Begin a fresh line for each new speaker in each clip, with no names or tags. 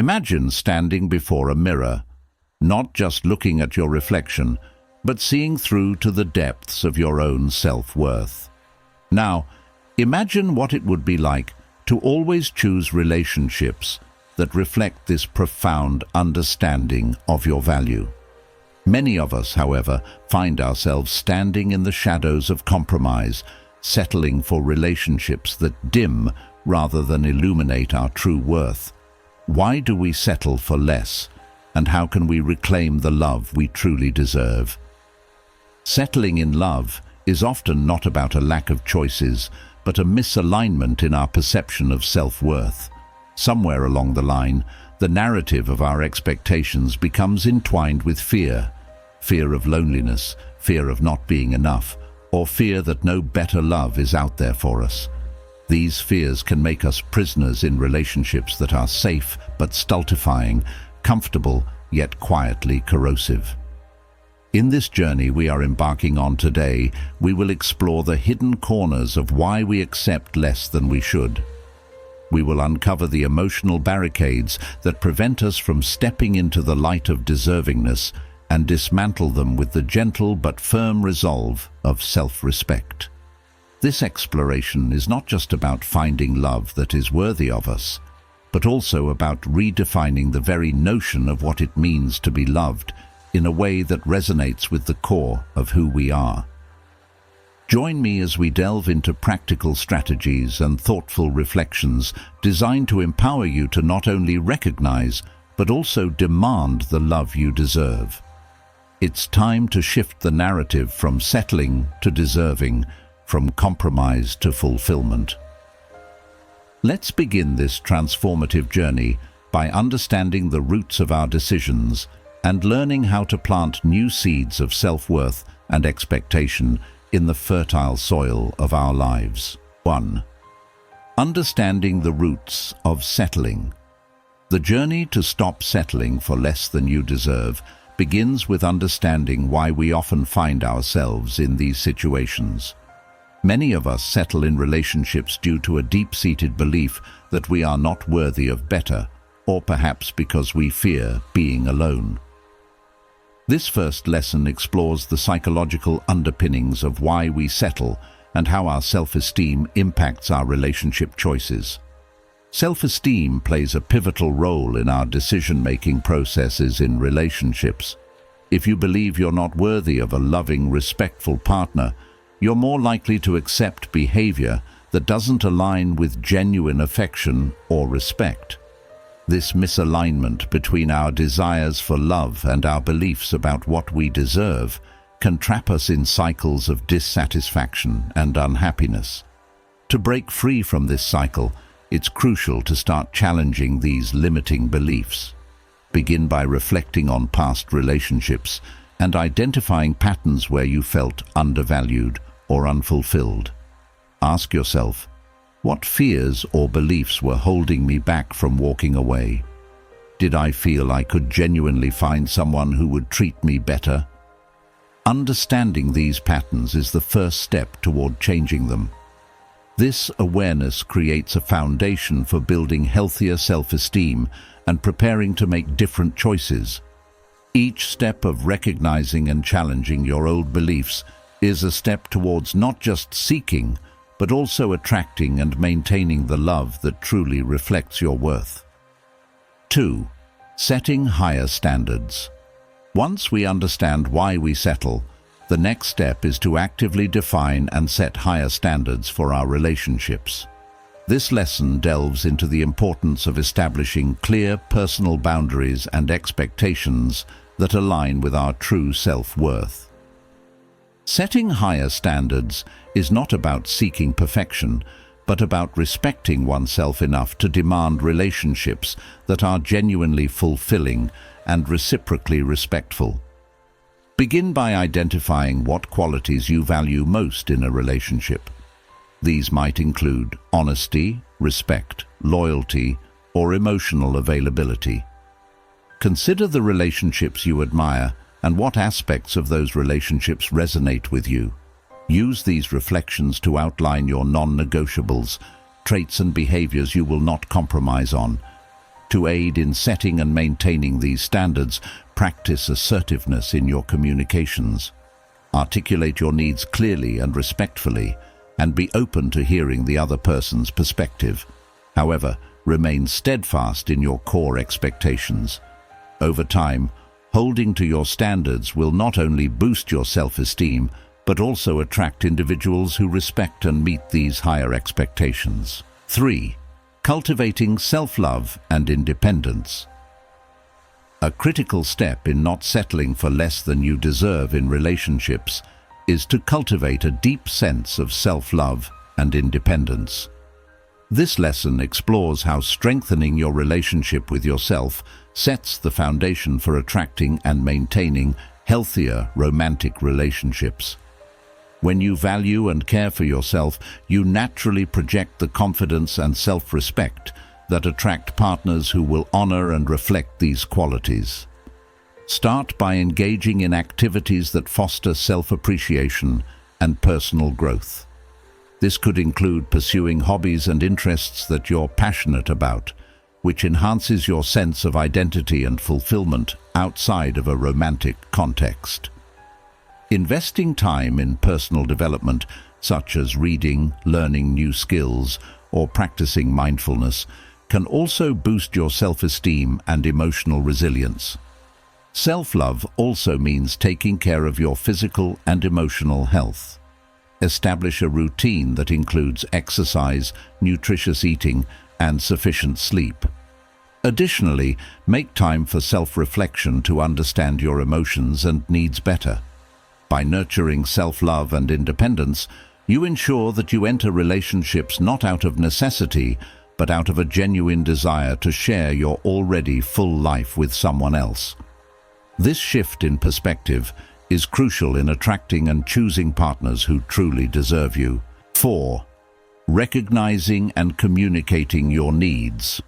Imagine standing before a mirror, not just looking at your reflection, but seeing through to the depths of your own self-worth. Now, imagine what it would be like to always choose relationships that reflect this profound understanding of your value. Many of us, however, find ourselves standing in the shadows of compromise, settling for relationships that dim rather than illuminate our true worth. Why do we settle for less, and how can we reclaim the love we truly deserve? Settling in love is often not about a lack of choices, but a misalignment in our perception of self-worth. Somewhere along the line, the narrative of our expectations becomes entwined with fear. Fear of loneliness, fear of not being enough, or fear that no better love is out there for us. These fears can make us prisoners in relationships that are safe but stultifying, comfortable yet quietly corrosive. In this journey we are embarking on today, we will explore the hidden corners of why we accept less than we should. We will uncover the emotional barricades that prevent us from stepping into the light of deservingness and dismantle them with the gentle but firm resolve of self-respect. This exploration is not just about finding love that is worthy of us, but also about redefining the very notion of what it means to be loved in a way that resonates with the core of who we are. Join me as we delve into practical strategies and thoughtful reflections designed to empower you to not only recognize, but also demand the love you deserve. It's time to shift the narrative from settling to deserving, from compromise to fulfillment. Let's begin this transformative journey by understanding the roots of our decisions and learning how to plant new seeds of self-worth and expectation in the fertile soil of our lives. 1. Understanding the roots of settling. The journey to stop settling for less than you deserve begins with understanding why we often find ourselves in these situations. Many of us settle in relationships due to a deep-seated belief that we are not worthy of better, or perhaps because we fear being alone. This first lesson explores the psychological underpinnings of why we settle and how our self-esteem impacts our relationship choices. Self-esteem plays a pivotal role in our decision-making processes in relationships. If you believe you're not worthy of a loving, respectful partner, you're more likely to accept behavior that doesn't align with genuine affection or respect. This misalignment between our desires for love and our beliefs about what we deserve can trap us in cycles of dissatisfaction and unhappiness. To break free from this cycle, it's crucial to start challenging these limiting beliefs. Begin by reflecting on past relationships and identifying patterns where you felt undervalued or unfulfilled. Ask yourself, what fears or beliefs were holding me back from walking away? Did I feel I could genuinely find someone who would treat me better? Understanding these patterns is the first step toward changing them. This awareness creates a foundation for building healthier self-esteem and preparing to make different choices. Each step of recognizing and challenging your old beliefs is a step towards not just seeking, but also attracting and maintaining the love that truly reflects your worth. 2. Setting higher standards. Once we understand why we settle, the next step is to actively define and set higher standards for our relationships. This lesson delves into the importance of establishing clear personal boundaries and expectations that align with our true self-worth. Setting higher standards is not about seeking perfection, but about respecting oneself enough to demand relationships that are genuinely fulfilling and reciprocally respectful. Begin by identifying what qualities you value most in a relationship. These might include honesty, respect, loyalty, or emotional availability. Consider the relationships you admire and what aspects of those relationships resonate with you. Use these reflections to outline your non-negotiables, traits and behaviors you will not compromise on. To aid in setting and maintaining these standards, practice assertiveness in your communications. Articulate your needs clearly and respectfully, and be open to hearing the other person's perspective. However, remain steadfast in your core expectations. Over time, holding to your standards will not only boost your self-esteem, but also attract individuals who respect and meet these higher expectations. 3. Cultivating self-love and independence. A critical step in not settling for less than you deserve in relationships is to cultivate a deep sense of self-love and independence. This lesson explores how strengthening your relationship with yourself sets the foundation for attracting and maintaining healthier romantic relationships. When you value and care for yourself, you naturally project the confidence and self-respect that attract partners who will honor and reflect these qualities. Start by engaging in activities that foster self-appreciation and personal growth. This could include pursuing hobbies and interests that you're passionate about, which enhances your sense of identity and fulfillment outside of a romantic context. Investing time in personal development, such as reading, learning new skills, or practicing mindfulness, can also boost your self-esteem and emotional resilience. Self-love also means taking care of your physical and emotional health. Establish a routine that includes exercise, nutritious eating, and sufficient sleep. Additionally, make time for self-reflection to understand your emotions and needs better. By nurturing self-love and independence, you ensure that you enter relationships not out of necessity, but out of a genuine desire to share your already full life with someone else. This shift in perspective is crucial in attracting and choosing partners who truly deserve you. 4. Recognizing and communicating your needs.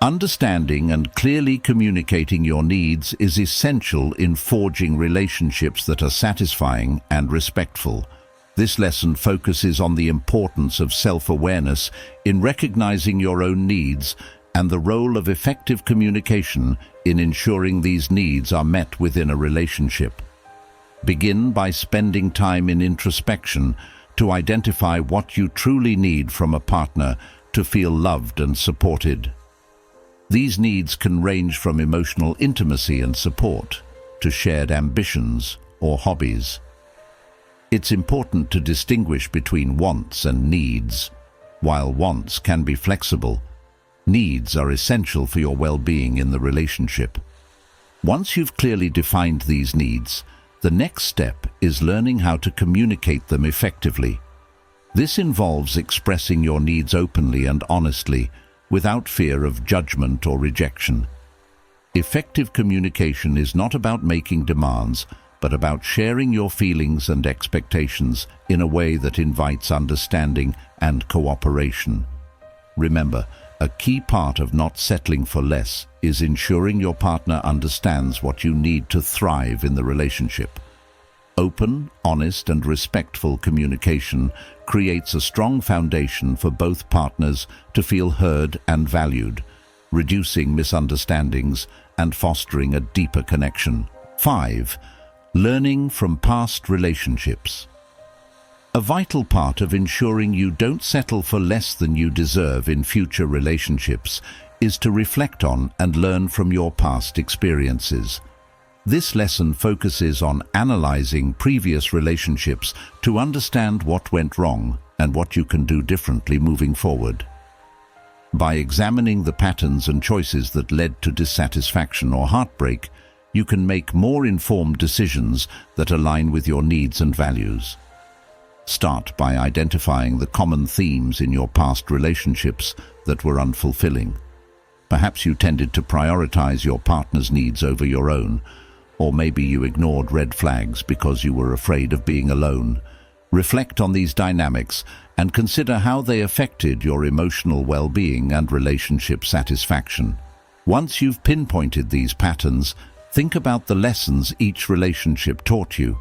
Understanding and clearly communicating your needs is essential in forging relationships that are satisfying and respectful. This lesson focuses on the importance of self-awareness in recognizing your own needs and the role of effective communication in ensuring these needs are met within a relationship. Begin by spending time in introspection to identify what you truly need from a partner to feel loved and supported. These needs can range from emotional intimacy and support to shared ambitions or hobbies. It's important to distinguish between wants and needs. While wants can be flexible, needs are essential for your well-being in the relationship. Once you've clearly defined these needs, the next step is learning how to communicate them effectively. This involves expressing your needs openly and honestly, without fear of judgment or rejection. Effective communication is not about making demands, but about sharing your feelings and expectations in a way that invites understanding and cooperation. Remember, a key part of not settling for less is ensuring your partner understands what you need to thrive in the relationship. Open, honest, and respectful communication creates a strong foundation for both partners to feel heard and valued, reducing misunderstandings and fostering a deeper connection. 5. Learning from past relationships. A vital part of ensuring you don't settle for less than you deserve in future relationships is to reflect on and learn from your past experiences. This lesson focuses on analyzing previous relationships to understand what went wrong and what you can do differently moving forward. By examining the patterns and choices that led to dissatisfaction or heartbreak, you can make more informed decisions that align with your needs and values. Start by identifying the common themes in your past relationships that were unfulfilling. Perhaps you tended to prioritize your partner's needs over your own, or maybe you ignored red flags because you were afraid of being alone. Reflect on these dynamics and consider how they affected your emotional well-being and relationship satisfaction. Once you've pinpointed these patterns, think about the lessons each relationship taught you.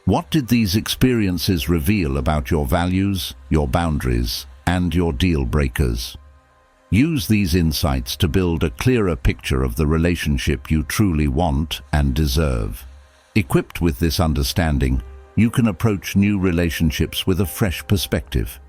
What did these experiences reveal about your values, your boundaries, and your deal breakers? Use these insights to build a clearer picture of the relationship you truly want and deserve. Equipped with this understanding, you can approach new relationships with a fresh perspective.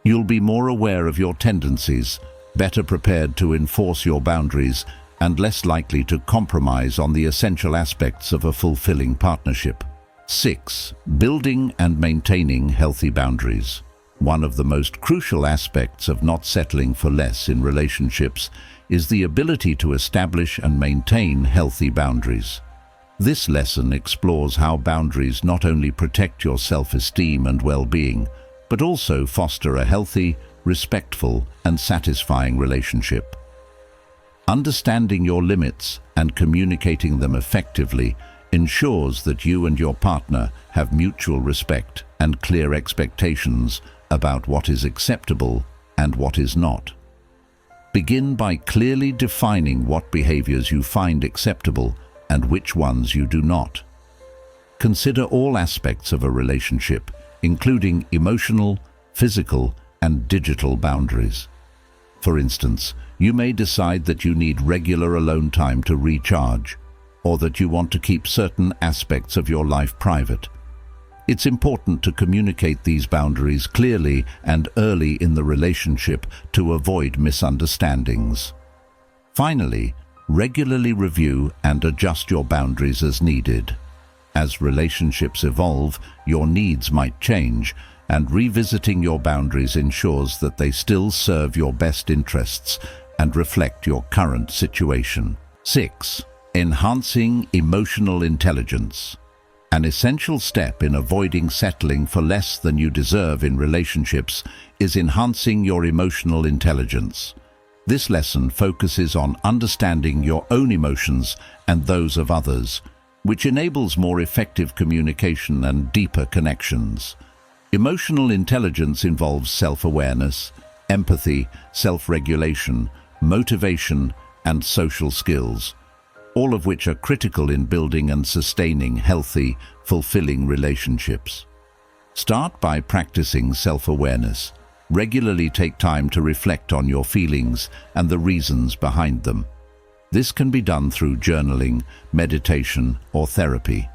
You'll be more aware of your tendencies, better prepared to enforce your boundaries, and less likely to compromise on the essential aspects of a fulfilling partnership. 6. Building and maintaining healthy boundaries. One of the most crucial aspects of not settling for less in relationships is the ability to establish and maintain healthy boundaries. This lesson explores how boundaries not only protect your self-esteem and well-being, but also foster a healthy, respectful, and satisfying relationship. Understanding your limits and communicating them effectively ensures that you and your partner have mutual respect and clear expectations about what is acceptable and what is not. Begin by clearly defining what behaviors you find acceptable and which ones you do not. Consider all aspects of a relationship, including emotional, physical, and digital boundaries. For instance, you may decide that you need regular alone time to recharge, or that you want to keep certain aspects of your life private. It's important to communicate these boundaries clearly and early in the relationship to avoid misunderstandings. Finally, regularly review and adjust your boundaries as needed. As relationships evolve, your needs might change, and revisiting your boundaries ensures that they still serve your best interests and reflect your current situation. 6. Enhancing emotional intelligence. An essential step in avoiding settling for less than you deserve in relationships is enhancing your emotional intelligence. This lesson focuses on understanding your own emotions and those of others, which enables more effective communication and deeper connections. Emotional intelligence involves self-awareness, empathy, self-regulation, motivation, and social skills, all of which are critical in building and sustaining healthy, fulfilling relationships. Start by practicing self-awareness. Regularly take time to reflect on your feelings and the reasons behind them. This can be done through journaling, meditation, or therapy.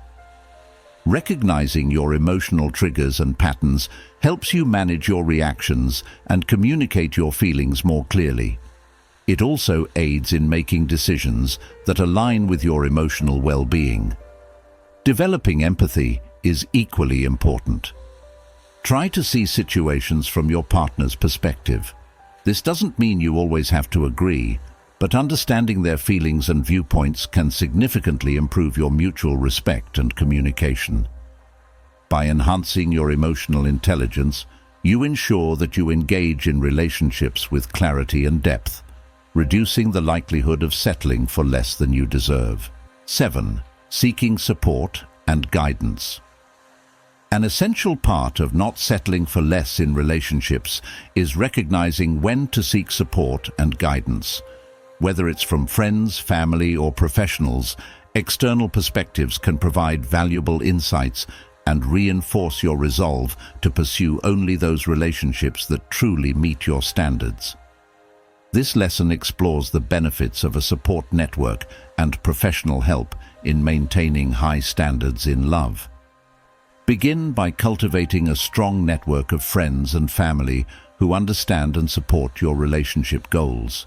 Recognizing your emotional triggers and patterns helps you manage your reactions and communicate your feelings more clearly. It also aids in making decisions that align with your emotional well-being. Developing empathy is equally important. Try to see situations from your partner's perspective. This doesn't mean you always have to agree, but understanding their feelings and viewpoints can significantly improve your mutual respect and communication. By enhancing your emotional intelligence, you ensure that you engage in relationships with clarity and depth, reducing the likelihood of settling for less than you deserve. 7. Seeking support and guidance. An essential part of not settling for less in relationships is recognizing when to seek support and guidance. Whether it's from friends, family, or professionals, external perspectives can provide valuable insights and reinforce your resolve to pursue only those relationships that truly meet your standards. This lesson explores the benefits of a support network and professional help in maintaining high standards in love. Begin by cultivating a strong network of friends and family who understand and support your relationship goals.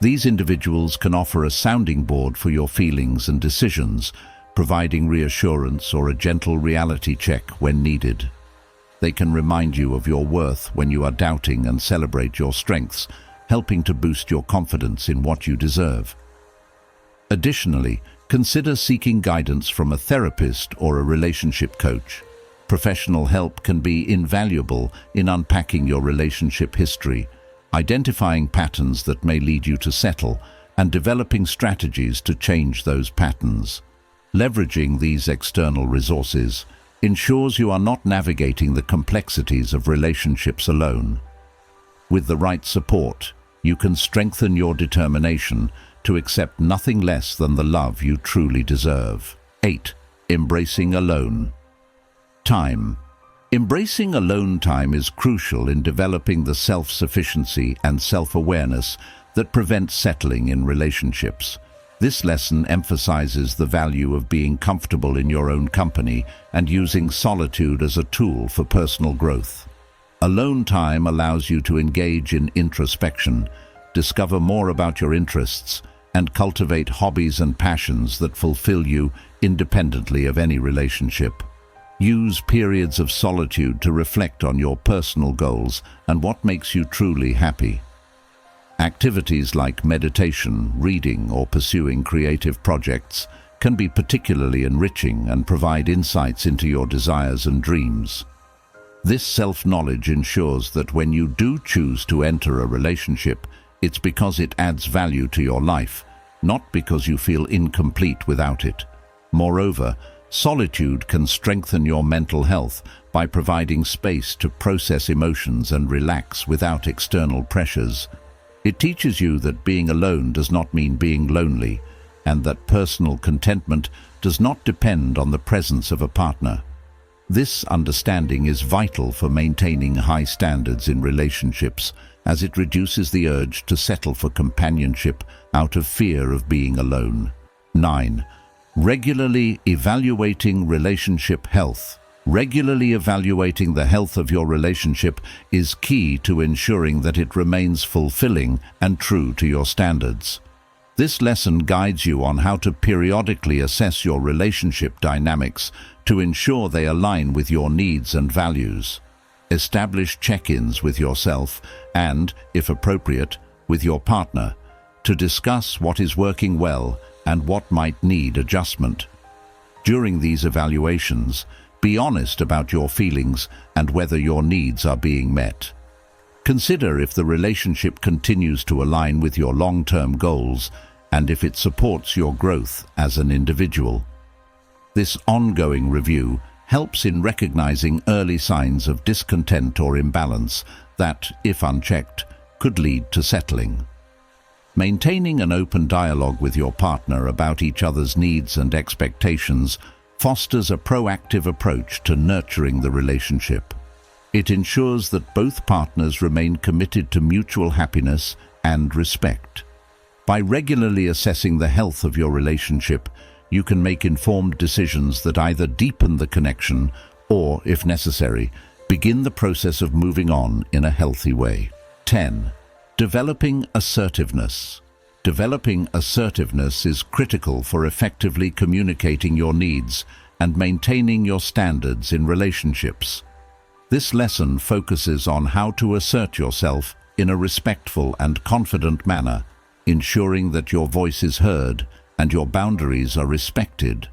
These individuals can offer a sounding board for your feelings and decisions, providing reassurance or a gentle reality check when needed. They can remind you of your worth when you are doubting and celebrate your strengths, helping to boost your confidence in what you deserve. Additionally, consider seeking guidance from a therapist or a relationship coach. Professional help can be invaluable in unpacking your relationship history, identifying patterns that may lead you to settle, and developing strategies to change those patterns. Leveraging these external resources ensures you are not navigating the complexities of relationships alone. With the right support, you can strengthen your determination to accept nothing less than the love you truly deserve. 8. Embracing alone time. Embracing alone time is crucial in developing the self-sufficiency and self-awareness that prevent settling in relationships. This lesson emphasizes the value of being comfortable in your own company and using solitude as a tool for personal growth. Alone time allows you to engage in introspection, discover more about your interests, and cultivate hobbies and passions that fulfill you independently of any relationship. Use periods of solitude to reflect on your personal goals and what makes you truly happy. Activities like meditation, reading, or pursuing creative projects can be particularly enriching and provide insights into your desires and dreams. This self-knowledge ensures that when you do choose to enter a relationship, it's because it adds value to your life, not because you feel incomplete without it. Moreover, solitude can strengthen your mental health by providing space to process emotions and relax without external pressures. It teaches you that being alone does not mean being lonely, and that personal contentment does not depend on the presence of a partner. This understanding is vital for maintaining high standards in relationships, as it reduces the urge to settle for companionship out of fear of being alone. 9. Regularly evaluating relationship health. Regularly evaluating the health of your relationship is key to ensuring that it remains fulfilling and true to your standards. This lesson guides you on how to periodically assess your relationship dynamics to ensure they align with your needs and values. Establish check-ins with yourself and, if appropriate, with your partner to discuss what is working well and what might need adjustment. During these evaluations, be honest about your feelings and whether your needs are being met. Consider if the relationship continues to align with your long-term goals and if it supports your growth as an individual. This ongoing review helps in recognizing early signs of discontent or imbalance that, if unchecked, could lead to settling. Maintaining an open dialogue with your partner about each other's needs and expectations fosters a proactive approach to nurturing the relationship. It ensures that both partners remain committed to mutual happiness and respect. By regularly assessing the health of your relationship, you can make informed decisions that either deepen the connection or, if necessary, begin the process of moving on in a healthy way. 10. Developing assertiveness. Developing assertiveness is critical for effectively communicating your needs and maintaining your standards in relationships. This lesson focuses on how to assert yourself in a respectful and confident manner, ensuring that your voice is heard and your boundaries are respected.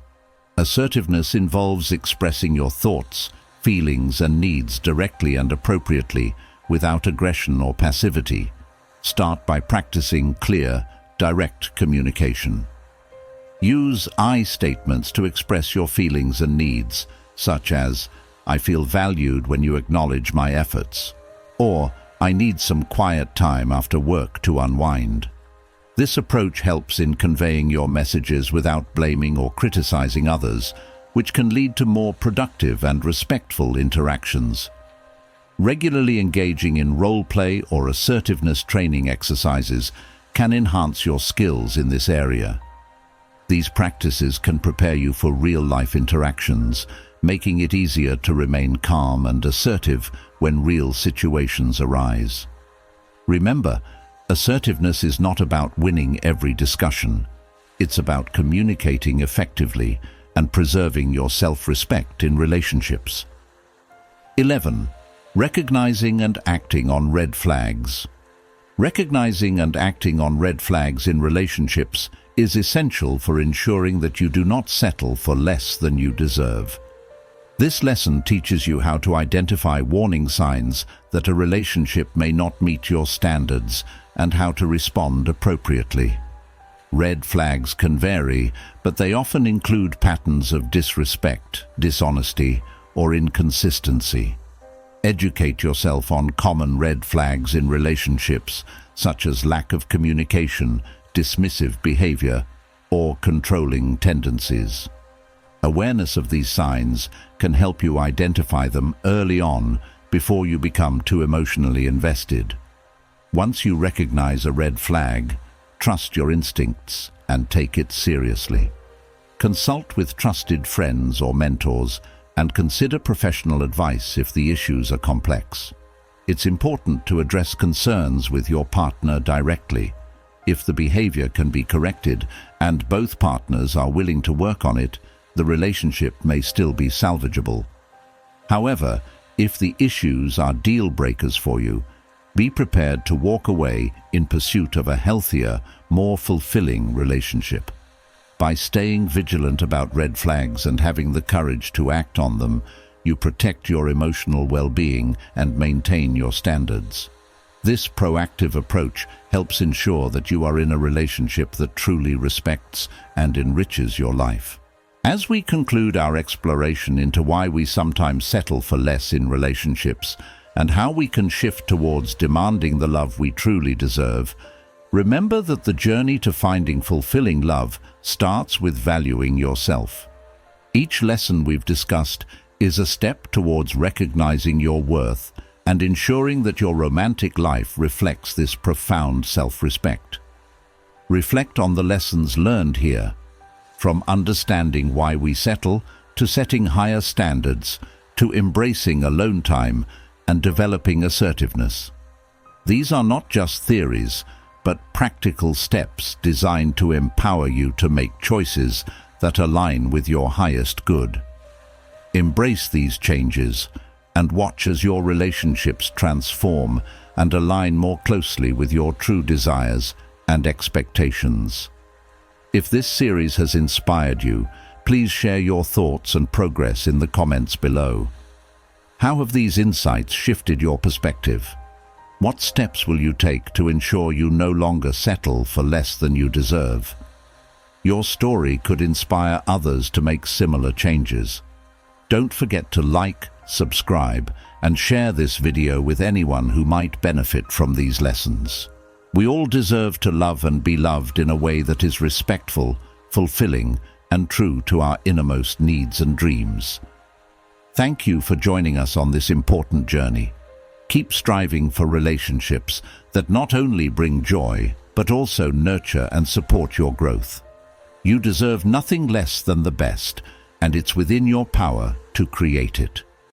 Assertiveness involves expressing your thoughts, feelings, and needs directly and appropriately, without aggression or passivity. Start by practicing clear, direct communication. Use I statements to express your feelings and needs, such as, "I feel valued when you acknowledge my efforts," or "I need some quiet time after work to unwind." This approach helps in conveying your messages without blaming or criticizing others, which can lead to more productive and respectful interactions. Regularly engaging in role-play or assertiveness training exercises can enhance your skills in this area. These practices can prepare you for real-life interactions, making it easier to remain calm and assertive when real situations arise. Remember, assertiveness is not about winning every discussion. It's about communicating effectively and preserving your self-respect in relationships. 11. Recognizing and acting on red flags. Recognizing and acting on red flags in relationships is essential for ensuring that you do not settle for less than you deserve. This lesson teaches you how to identify warning signs that a relationship may not meet your standards and how to respond appropriately. Red flags can vary, but they often include patterns of disrespect, dishonesty, or inconsistency. Educate yourself on common red flags in relationships, such as lack of communication, dismissive behavior, or controlling tendencies. Awareness of these signs can help you identify them early on before you become too emotionally invested. Once you recognize a red flag, trust your instincts and take it seriously. Consult with trusted friends or mentors and consider professional advice if the issues are complex. It's important to address concerns with your partner directly. If the behavior can be corrected and both partners are willing to work on it, the relationship may still be salvageable. However, if the issues are deal breakers for you, be prepared to walk away in pursuit of a healthier, more fulfilling relationship. By staying vigilant about red flags and having the courage to act on them, you protect your emotional well-being and maintain your standards. This proactive approach helps ensure that you are in a relationship that truly respects and enriches your life. As we conclude our exploration into why we sometimes settle for less in relationships and how we can shift towards demanding the love we truly deserve, remember that the journey to finding fulfilling love starts with valuing yourself. Each lesson we've discussed is a step towards recognizing your worth and ensuring that your romantic life reflects this profound self-respect. Reflect on the lessons learned here, from understanding why we settle, to setting higher standards, to embracing alone time and developing assertiveness. These are not just theories, but practical steps designed to empower you to make choices that align with your highest good. Embrace these changes and watch as your relationships transform and align more closely with your true desires and expectations. If this series has inspired you, please share your thoughts and progress in the comments below. How have these insights shifted your perspective? What steps will you take to ensure you no longer settle for less than you deserve? Your story could inspire others to make similar changes. Don't forget to like, subscribe, and share this video with anyone who might benefit from these lessons. We all deserve to love and be loved in a way that is respectful, fulfilling, and true to our innermost needs and dreams. Thank you for joining us on this important journey. Keep striving for relationships that not only bring joy, but also nurture and support your growth. You deserve nothing less than the best, and it's within your power to create it.